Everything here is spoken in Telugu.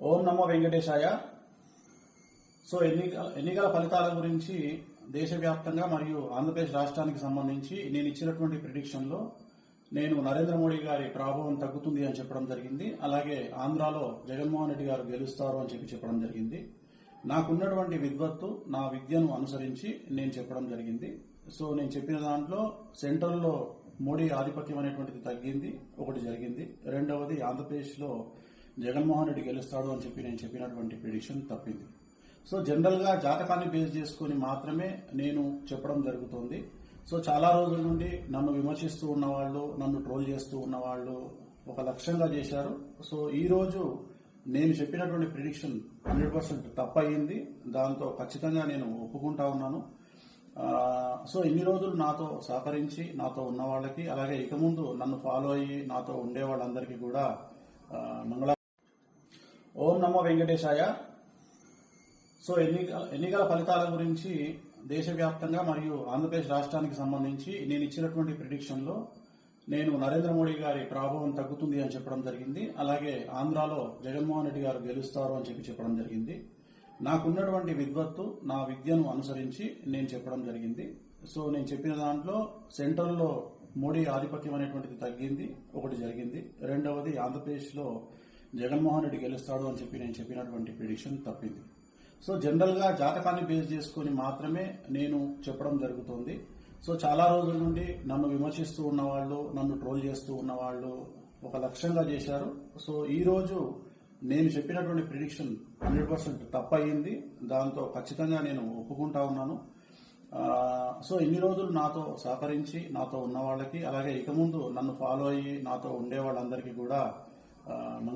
ఓం నమో వెంకటేశాయ. సో ఎన్నికల ఫలితాల గురించి దేశవ్యాప్తంగా మరియు ఆంధ్రప్రదేశ్ రాష్ట్రానికి సంబంధించి నేను ఇచ్చినటువంటి ప్రిడిక్షన్ లో నేను నరేంద్ర మోడీ గారి ప్రభావం తగ్గుతుంది అని చెప్పడం జరిగింది. అలాగే ఆంధ్రాలో జగన్మోహన్ రెడ్డి గారు గెలుస్తారు అని చెప్పడం జరిగింది. నాకున్నటువంటి విద్వత్తు, నా విద్యను అనుసరించి నేను చెప్పడం జరిగింది. సో నేను చెప్పిన దాంట్లో సెంట్రల్లో మోడీ ఆధిపత్యం అనేటువంటిది తగ్గింది, ఒకటి జరిగింది. రెండవది, ఆంధ్రప్రదేశ్ లో జగన్మోహన్ రెడ్డి గెలుస్తాడు అని నేను చెప్పినటువంటి ప్రిడిక్షన్ తప్పింది. సో జనరల్ గా జాతకాన్ని బేస్ చేసుకుని మాత్రమే నేను చెప్పడం జరుగుతోంది. సో చాలా రోజుల నుండి నన్ను విమర్శిస్తూ ఉన్నవాళ్లు, నన్ను ట్రోల్ చేస్తూ ఉన్నవాళ్లు ఒక లక్ష్యంగా చేశారు. సో ఈ రోజు నేను చెప్పినటువంటి ప్రిడిక్షన్ 100% తప్పయింది. దాంతో ఖచ్చితంగా నేను ఒప్పుకుంటా ఉన్నాను. సో ఇన్ని రోజులు నాతో సహకరించి నాతో ఉన్న వాళ్ళకి, అలాగే ఇక ముందు నన్ను ఫాలో అయ్యి నాతో ఉండే వాళ్ళందరికీ కూడా మంగళ. ఓం నమో వెంకటేశాయ. సో ఎన్నికల ఫలితాల గురించి దేశవ్యాప్తంగా మరియు ఆంధ్రప్రదేశ్ రాష్ట్రానికి సంబంధించి నేను ఇచ్చినటువంటి ప్రిడిక్షన్ లో నేను నరేంద్ర మోడీ గారి ప్రభావం తగ్గుతుంది అని చెప్పడం జరిగింది. అలాగే ఆంధ్రాలో జగన్మోహన్ రెడ్డి గారు గెలుస్తారు అని చెప్పడం జరిగింది. నాకున్నటువంటి విద్వత్తు, నా విద్యను అనుసరించి నేను చెప్పడం జరిగింది. సో నేను చెప్పిన దాంట్లో సెంట్రల్లో మోడీ ఆధిపత్యం అనేటువంటిది తగ్గింది, ఒకటి జరిగింది. రెండవది, ఆంధ్రప్రదేశ్ లో జగన్మోహన్ రెడ్డి గెలుస్తాడు అని నేను చెప్పినటువంటి ప్రిడిక్షన్ తప్పింది. సో జనరల్ గా జాతకాన్ని బేస్ చేసుకుని మాత్రమే నేను చెప్పడం జరుగుతోంది. సో చాలా రోజుల నుండి నన్ను విమర్శిస్తూ ఉన్నవాళ్లు, నన్ను ట్రోల్ చేస్తూ ఉన్నవాళ్లు ఒక లక్ష్యంగా చేశారు. సో ఈ రోజు నేను చెప్పినటువంటి ప్రిడిక్షన్ 100% తప్పయింది. దాంతో ఖచ్చితంగా నేను ఒప్పుకుంటా ఉన్నాను. సో ఇన్ని రోజులు నాతో సహకరించి నాతో ఉన్న వాళ్ళకి, అలాగే ఇక ముందు నన్ను ఫాలో అయ్యి నాతో ఉండే వాళ్ళందరికీ కూడా మంగళ.